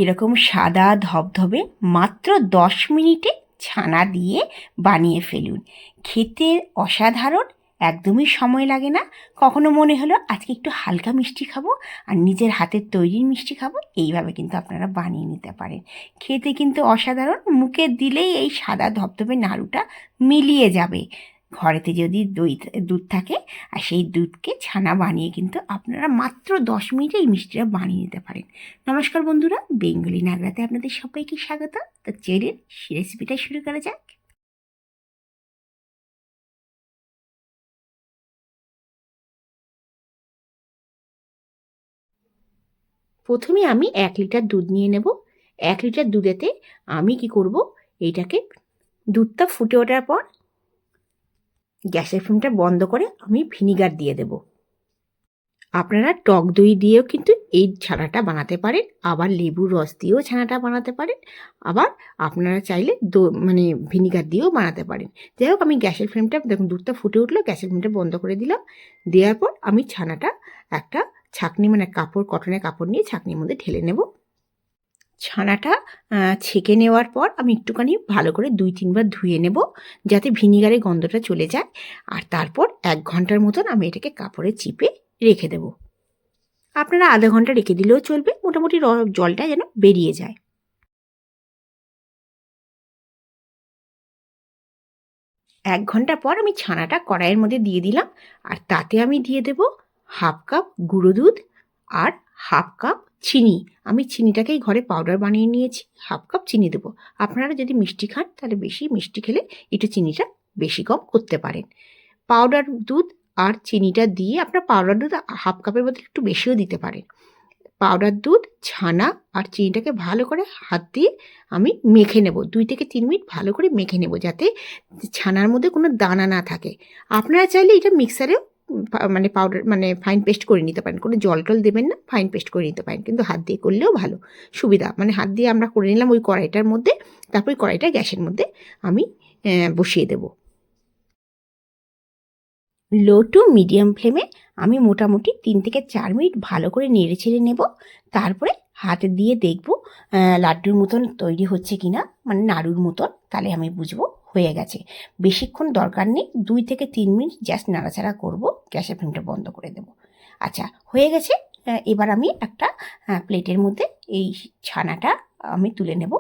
এরকম সাদা ধবধবে মাত্র 10 মিনিটে ছানা দিয়ে বানিয়ে ফেলুন। খেতে অসাধারণ, একদমই সময় লাগে না। কখনো মনে হলো আজকে একটু হালকা মিষ্টি খাবো আর নিজের হাতের তৈরি মিষ্টি খাবো, এইভাবে কিন্তু আপনারা বানিয়ে নিতে পারেন। খেতে কিন্তু অসাধারণ, মুখে দিলেই এই সাদা ধবধবে নাড়ুটা মিলিয়ে যাবে। ঘরেতে যদি দুধ থাকে আর সেই দুধকে ছানা বানিয়ে কিন্তু আপনারা মাত্র 10 মিনিটে এই মিষ্টিটা বানিয়ে নিতে পারেন। নমস্কার বন্ধুরা, বেঙ্গলি নাগরাতে আপনাদের সবাইকে স্বাগত। তো চলুন রেসিপিটা শুরু করা যাক। প্রথমে আমি 1 লিটার দুধ নিয়ে নেব। 1 লিটার দুধেতে আমি কি করব, এইটাকে দুধটা ফুটে ওঠার পর গ্যাসের ফ্লেমটা বন্ধ করে আমি ভিনিগার দিয়ে দেব। আপনারা টক দই দিয়েও কিন্তু এই ছানাটা বানাতে পারেন, আবার লেবুর রস দিয়েও ছানাটা বানাতে পারেন, আবার আপনারা চাইলে মানে ভিনিগার দিয়েও বানাতে পারেন। যাই হোক, আমি গ্যাসের ফ্লেমটা, দেখুন দুধটা ফুটে উঠলো, গ্যাসের ফ্লেমটা বন্ধ করে দিলাম। দেওয়ার পর আমি ছানাটা একটা ছাঁকনি, মানে কাপড়, কটনের কাপড় নিয়ে ছাঁকনির মধ্যে ঢেলে নেব। ছানাটা ছেঁকে নেওয়ার পর আমি একটুখানি ভালো করে 2-3 বার ধুয়ে নেব, যাতে ভিনিগারের গন্ধটা চলে যায়। আর তারপর 1 ঘন্টার মতন আমি এটাকে কাপড়ে চিপে রেখে দেব। আপনারা আধা ঘন্টা রেখে দিলেও চলবে, মোটামুটি জলটা যেন বেরিয়ে যায়। 1 ঘন্টা পর আমি ছানাটা কড়াইয়ের মধ্যে দিয়ে দিলাম, আর তাতে আমি দিয়ে দেব 1/2 কাপ গুঁড়ো দুধ আর 1/2 কাপ চিনি। আমি চিনিটাকেই ঘরে পাউডার বানিয়ে নিয়েছি, 1/2 কাপ চিনি দেবো। আপনারা যদি মিষ্টি খান তাহলে বেশি মিষ্টি খেলে একটু চিনিটা বেশি কম করতে পারেন। পাউডার দুধ আর চিনিটা দিয়ে, আপনার পাউডার দুধ 1/2 কাপের বদলে একটু বেশিও দিতে পারেন। পাউডার দুধ, ছানা আর চিনিটাকে ভালো করে হাত দিয়ে আমি মেখে নেব। 2 থেকে 3 মিনিট ভালো করে মেখে নেব, যাতে ছানার মধ্যে কোনো দানা না থাকে। আপনারা চাইলে এটা মিক্সারেও মানে পাউডার, মানে ফাইন পেস্ট করে নিতে পারেন, কোনো জল টল দেবেন না, ফাইন পেস্ট করে নিতে পারেন। কিন্তু হাত দিয়ে করলেও ভালো সুবিধা, মানে হাত দিয়ে আমরা করে নিলাম ওই কড়াইটার মধ্যে। তারপর কড়াইটা গ্যাসের মধ্যে আমি বসিয়ে দেবো। লো টু মিডিয়াম ফ্লেমে আমি মোটামুটি 3 থেকে 4 মিনিট ভালো করে নেড়ে ছেড়ে নেব। তারপরে হাতে দিয়ে দেখব লাড্ডুর মতন তৈরি হচ্ছে কিনা, মানে নাড়ুর মতন, তাহলে আমি বুঝবো হয়ে গেছে। বেশিক্ষণ দরকার নেই, 2 থেকে 3 মিনিট জাস্ট নাড়াচাড়া করব, গ্যাসের ফ্লেমটা বন্ধ করে দেব। আচ্ছা, হয়ে গেছে। এবার আমি একটা প্লেটের মধ্যে এই ছানাটা আমি তুলে নেব।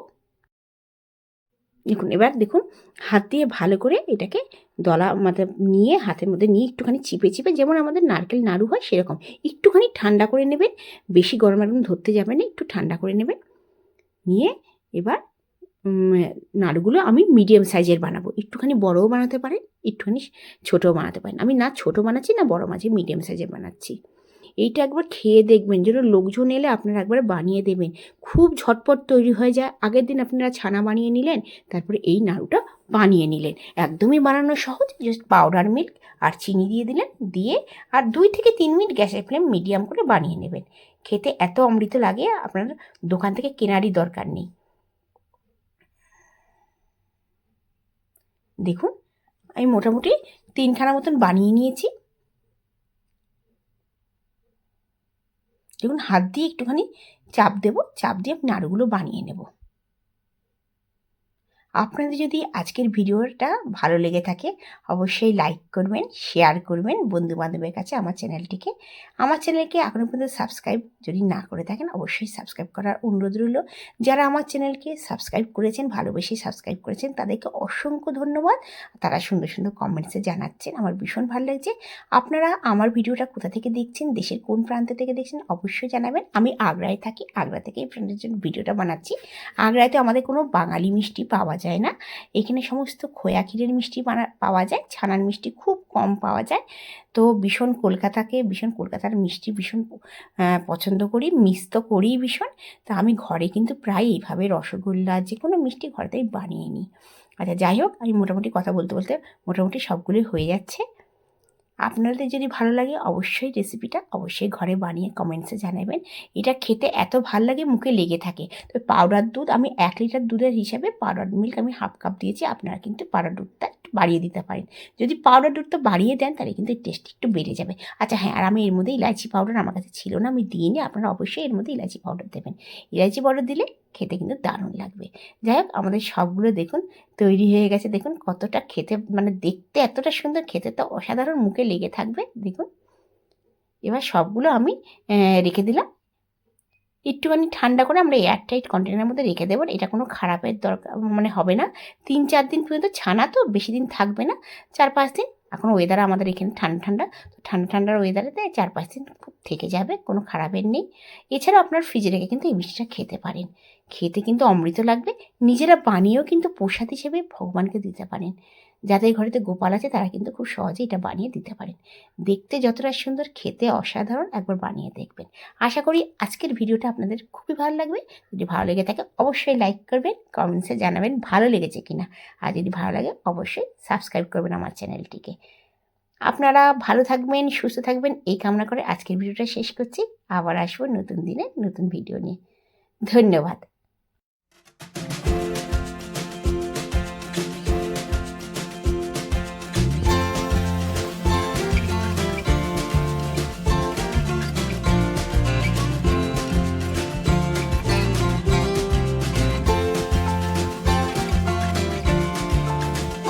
দেখুন, এবার দেখুন, হাত দিয়ে ভালো করে এটাকে দলা মানে নিয়ে, হাতের মধ্যে নিয়ে একটুখানি চিপে চিপে, যেমন আমাদের নারকেল নাড়ু হয় সেরকম একটুখানি ঠান্ডা করে নেবেন। বেশি গরম একদম ধরতে যাবে না, একটু ঠান্ডা করে নেবেন। নিয়ে এবার নাড়ুগুলো আমি মিডিয়াম সাইজের বানাবো। একটুখানি বড়ও বানাতে পারেন, একটুখানি ছোটও বানাতে পারেন। আমি না ছোট বানাচ্ছি না বড়, মাঝে মিডিয়াম সাইজের বানাচ্ছি। এইটা একবার খেয়ে দেখবেন, যেন লোকজন এলে আপনারা একবার বানিয়ে দেবেন। খুব ঝটপট তৈরি হয়ে যায়। আগের দিন আপনারা ছানা বানিয়ে নিলেন, তারপরে এই নাড়ুটা বানিয়ে নিলেন। একদমই বানানো সহজ, জাস্ট পাউডার মিল্ক আর চিনি দিয়ে দিলেন, দিয়ে আর 2 থেকে 3 মিনিট গ্যাসের ফ্লেম মিডিয়াম করে বানিয়ে নেবেন। খেতে এত অমৃত লাগে, আপনার দোকান থেকে কেনারই দরকার নেই। দেখুন, আমি মোটামুটি 3খানা মতন বানিয়ে নিয়েছি। দেখুন, হাত দিয়ে একটুখানি চাপ দেব, চাপ দিয়ে আমি নাড়ুগুলো বানিয়ে নেব। আপনাদের যদি আজকের ভিডিওটা ভালো লেগে থাকে, অবশ্যই লাইক করবেন, শেয়ার করবেন বন্ধুবান্ধবের কাছে আমার চ্যানেলটিকে। আমার চ্যানেলকে এখনও পর্যন্ত সাবস্ক্রাইব যদি না করে থাকেন, অবশ্যই সাবস্ক্রাইব করার অনুরোধ রইল। যারা আমার চ্যানেলকে সাবস্ক্রাইব করেছেন, ভালোবেসে সাবস্ক্রাইব করেছেন, তাদেরকে অসংখ্য ধন্যবাদ। তারা সুন্দর সুন্দর কমেন্টসে জানাচ্ছেন, আমার ভীষণ ভালো লাগছে। আপনারা আমার ভিডিওটা কোথা থেকে দেখছেন, দেশের কোন প্রান্ত থেকে দেখছেন, অবশ্যই জানাবেন। আমি আগ্রায় থাকি, আগ্রা থেকে এই ফ্রেন্ডের জন্য ভিডিওটা বানাচ্ছি। আগ্রাতে আমাদের কোনো বাঙালি মিষ্টি পাওয়া যায় না, এখানে সমস্ত খোয়া ক্ষীরের মিষ্টি পাওয়া যায়, ছানার মিষ্টি খুব কম পাওয়া যায়। তো ভীষণ কলকাতার মিষ্টি ভীষণ পছন্দ করি, মিস তো করি ভীষণ। তা আমি ঘরে কিন্তু প্রায় এইভাবে রসগোল্লা, যে কোনো মিষ্টি ঘরেতেই বানিয়ে নিই। আচ্ছা, যাই হোক, আমি মোটামুটি কথা বলতে বলতে মোটামুটি সবগুলোই হয়ে যাচ্ছে। আপনাদের যদি ভালো লাগে অবশ্যই রেসিপিটা অবশ্যই ঘরে বানিয়ে কমেন্টসে জানাবেন। এটা খেতে এত ভাল লাগে, মুখে লেগে থাকে। তো পাউডার দুধ আমি 1 লিটার দুধের হিসাবে পাউডার মিল্ক আমি হাফ কাপ দিয়েছি। আপনারা কিন্তু পাউডার দুধটা একটু বাড়িয়ে দিতে পারেন। যদি পাউডার দুধটা বাড়িয়ে দেন তাহলে কিন্তু টেস্ট একটু বেড়ে যাবে। আচ্ছা হ্যাঁ, আর আমি এর মধ্যে ইলাচি পাউডার আমার কাছে ছিল না, আমি দিইনি। আপনারা অবশ্যই এর মধ্যে ইলাচি পাউডার দেবেন। ইলাচি পাউডার দিলে খেতে কিন্তু দারুণ লাগবে। যাই হোক, আমাদের সবগুলো দেখুন তৈরি হয়ে গেছে। দেখুন কতটা খেতে, মানে দেখতে এতটা সুন্দর, খেতে তো অসাধারণ, মুখে লেগে থাকবে। দেখুন এবার সবগুলো আমি রেখে দিলাম। একটুখানি ঠান্ডা করে আমরা এয়ারটাইট কন্টেনারের মধ্যে রেখে দেবো। এটা কোনো খারাপের দরকার মানে হবে না। 3-4 দিন পর্যন্ত ছানা তো বেশি দিন থাকবে না, 4-5 দিন। এখন ওয়েদার আমাদের এখানে ঠান্ডা ঠান্ডা, তো ঠান্ডা ঠান্ডার ওয়েদারেতে 4-5 দিন খুব থেকে যাবে, কোনো খারাপের নেই। এছাড়াও আপনার ফ্রিজে রেখে কিন্তু এই মিষ্টিটা খেতে পারেন। খেতে কিন্তু অমৃত লাগবে। নিজেরা বানিয়েও কিন্তু প্রসাদ হিসেবে ভগবানকে দিতে পারেন। যাদের ঘরেতে গোপাল আছে তারা কিন্তু খুব সহজেই এটা বানিয়ে দিতে পারেন। দেখতে যতটা সুন্দর, খেতে অসাধারণ। একবার বানিয়ে দেখবেন। আশা করি আজকের ভিডিওটা আপনাদের খুবই ভালো লাগবে। যদি ভালো লেগে থাকে অবশ্যই লাইক করবেন, কমেন্টসে জানাবেন ভালো লেগেছে কিনা। আর যদি ভালো লাগে অবশ্যই সাবস্ক্রাইব করবেন আমার চ্যানেলটিকে। আপনারা ভালো থাকবেন, সুস্থ থাকবেন এই কামনা করে আজকের ভিডিওটা শেষ করছি। আবার আসবো নতুন দিনে নতুন ভিডিও নিয়ে। ধন্যবাদ।